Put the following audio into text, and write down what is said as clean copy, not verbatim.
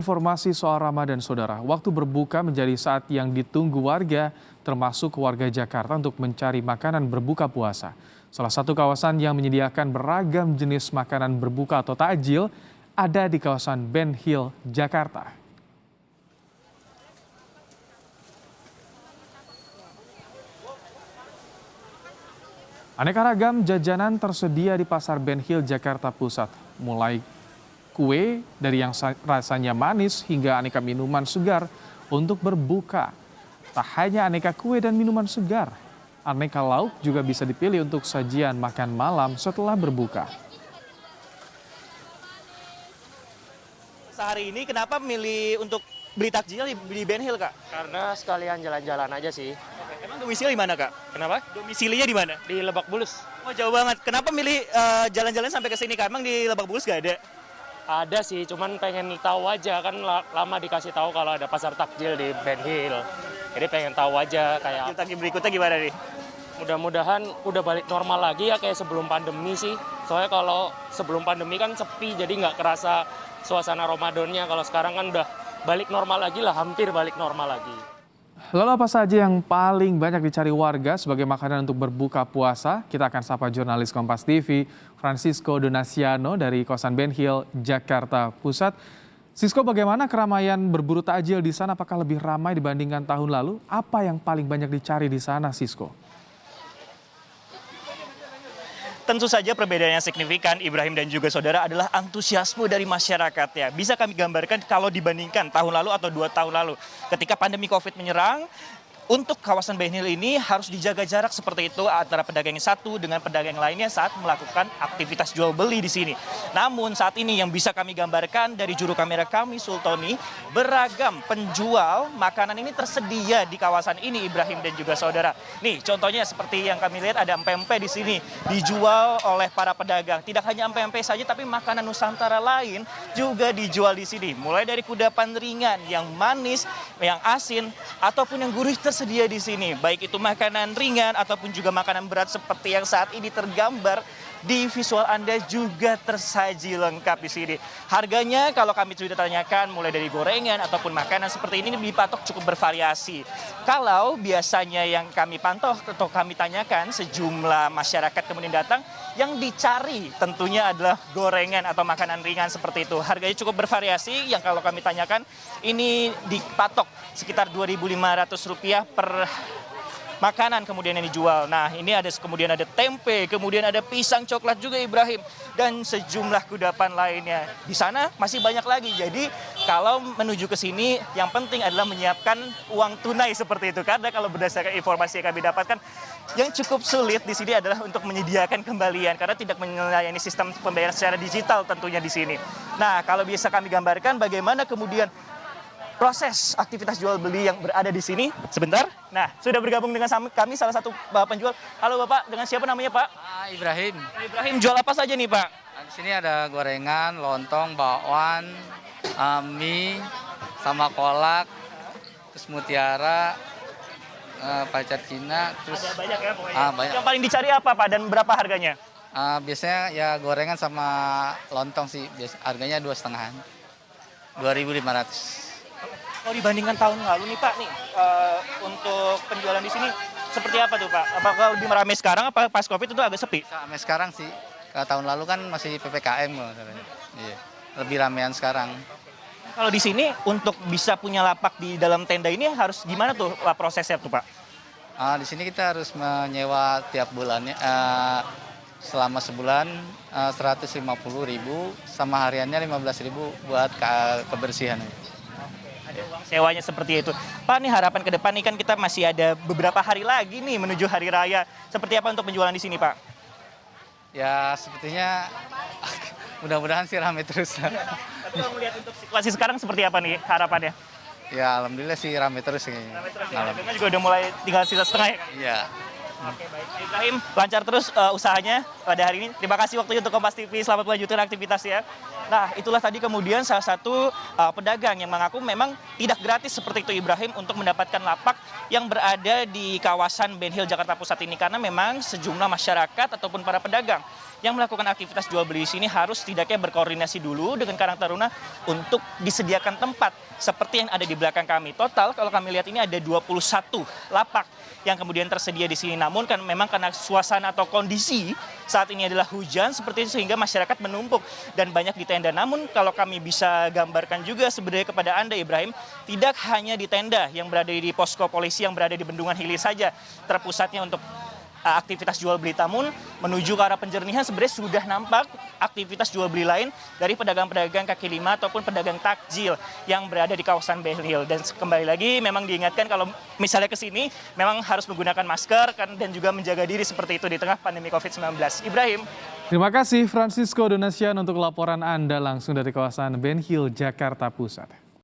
Informasi soal Ramadan, Saudara. Waktu berbuka menjadi saat yang ditunggu warga, termasuk warga Jakarta untuk mencari makanan berbuka puasa. Salah satu kawasan yang menyediakan beragam jenis makanan berbuka atau takjil ada di kawasan Ben Hill, Jakarta. Aneka ragam jajanan tersedia di Pasar Ben Hill, Jakarta Pusat. Mulai kue dari yang rasanya manis hingga aneka minuman segar untuk berbuka. Tak hanya aneka kue dan minuman segar, aneka lauk juga bisa dipilih untuk sajian makan malam setelah berbuka. Sehari ini kenapa milih untuk beli takjil di Ben Hill, Kak? Karena sekalian jalan-jalan aja sih. Emang domisili di mana, Kak? Kenapa? Domisilinya di mana? Di Lebak Bulus. Oh, jauh banget. Kenapa milih jalan-jalan sampai ke sini, Kak? Emang di Lebak Bulus gak ada? Ada sih, cuman pengen tahu aja kan lama dikasih tahu kalau ada pasar takjil di Ben Hill. Jadi pengen tahu aja kayak Takjil berikutnya gimana nih? mudah-mudahan udah balik normal lagi ya kayak sebelum pandemi sih. Soalnya kalau sebelum pandemi kan sepi jadi nggak kerasa suasana Ramadannya. Kalau sekarang kan udah balik normal lagi lah, hampir balik normal lagi. Lalu apa saja yang paling banyak dicari warga sebagai makanan untuk berbuka puasa? Kita akan sapa jurnalis Kompas TV, Francisco Donasiano dari kawasan Ben Hill, Jakarta Pusat. Sisko, bagaimana keramaian berburu takjil di sana? Apakah lebih ramai dibandingkan tahun lalu? Apa yang paling banyak dicari di sana, Sisko? Tentu saja perbedaan yang signifikan, Ibrahim dan juga saudara, adalah antusiasme dari masyarakat ya. Bisa kami gambarkan kalau dibandingkan tahun lalu atau 2 tahun lalu. Ketika pandemi COVID menyerang, untuk kawasan Ben Hill ini harus dijaga jarak seperti itu antara pedagang yang satu dengan pedagang lainnya saat melakukan aktivitas jual beli di sini. Namun saat ini yang bisa kami gambarkan dari juru kamera kami, Sultoni, beragam penjual makanan ini tersedia di kawasan ini, Ibrahim dan juga saudara. Nih, contohnya seperti yang kami lihat ada empempe di sini dijual oleh para pedagang. Tidak hanya empempe saja, tapi makanan Nusantara lain juga dijual di sini. Mulai dari kudapan ringan, yang manis, yang asin, ataupun yang gurih tersedia di sini. Baik itu makanan ringan ataupun juga makanan berat seperti yang saat ini tergambar di visual Anda juga tersaji lengkap di sini. Harganya kalau kami sudah tanyakan mulai dari gorengan ataupun makanan seperti ini dipatok cukup bervariasi. Kalau biasanya yang kami pantau atau kami tanyakan sejumlah masyarakat kemudian datang, yang dicari tentunya adalah gorengan atau makanan ringan seperti itu. Harganya cukup bervariasi, yang kalau kami tanyakan ini dipatok sekitar Rp2.500 per makanan kemudian yang dijual. Nah, ini kemudian ada tempe, kemudian ada pisang coklat juga, Ibrahim, dan sejumlah kudapan lainnya. Di sana masih banyak lagi. Jadi kalau menuju ke sini yang penting adalah menyiapkan uang tunai seperti itu. Karena kalau berdasarkan informasi yang kami dapatkan, yang cukup sulit di sini adalah untuk menyediakan kembalian karena tidak melayani sistem pembayaran secara digital tentunya di sini. Nah, kalau bisa kami gambarkan bagaimana kemudian proses aktivitas jual beli yang berada di sini. Sebentar. Nah, sudah bergabung dengan kami salah satu penjual. Halo Bapak, dengan siapa namanya Pak? Ibrahim. Ibrahim, jual apa saja nih Pak? Nah, di sini ada gorengan, lontong, bakwan, mie, sama kolak, terus mutiara, pacar Cina, terus Ada banyak ya pokoknya. banyak. Yang paling dicari apa Pak dan berapa harganya? Biasanya ya gorengan sama lontong sih, harganya 2,5-an, 2.500. Kalau dibandingkan tahun lalu nih Pak, untuk penjualan di sini seperti apa tuh Pak? Apakah lebih ramai sekarang apa pas Covid itu agak sepi? Sampai sekarang sih, kalau tahun lalu kan masih PPKM loh, iya, lebih ramean sekarang. Kalau di sini untuk bisa punya lapak di dalam tenda ini harus gimana tuh prosesnya tuh Pak? Di sini kita harus menyewa tiap bulannya, selama sebulan 150.000 sama hariannya 15.000 buat kebersihan. Ada uang sewanya seperti itu. Pak, nih harapan ke depan nih kan kita masih ada beberapa hari lagi nih menuju hari raya. Seperti apa untuk penjualan di sini Pak? Ya sepertinya mudah-mudahan sih ramai terus. Tapi kalau melihat untuk situasi sekarang seperti apa nih harapannya? Ya alhamdulillah sih ramai terus sih. Ramai terus ya. Harganya juga udah mulai tinggal sisa setengah ya kan? Iya. Oke, baik. Ibrahim, lancar terus usahanya pada hari ini. Terima kasih waktunya untuk Kompas TV. Selamat melanjutkan aktivitasnya. Nah, itulah tadi kemudian salah satu pedagang yang mengaku memang tidak gratis seperti itu Ibrahim untuk mendapatkan lapak yang berada di kawasan Ben Hill Jakarta Pusat ini, karena memang sejumlah masyarakat ataupun para pedagang yang melakukan aktivitas jual beli di sini harus setidaknya berkoordinasi dulu dengan Karang Taruna untuk disediakan tempat seperti yang ada di belakang kami. Total kalau kami lihat ini ada 21 lapak yang kemudian tersedia di sini. Namun kan memang karena suasana atau kondisi saat ini adalah hujan seperti itu sehingga masyarakat menumpuk dan banyak di tenda. Namun kalau kami bisa gambarkan juga sebenarnya kepada Anda Ibrahim, tidak hanya di tenda yang berada di posko polisi yang berada di Bendungan Hilir saja terpusatnya untuk aktivitas jual beli, namun menuju ke arah penjernihan sebenarnya sudah nampak aktivitas jual beli lain dari pedagang-pedagang kaki lima ataupun pedagang takjil yang berada di kawasan Ben Hill. Dan kembali lagi memang diingatkan kalau misalnya ke sini memang harus menggunakan masker dan juga menjaga diri seperti itu di tengah pandemi COVID-19. Ibrahim. Terima kasih Francisco Donasian untuk laporan Anda langsung dari kawasan Ben Hill, Jakarta Pusat.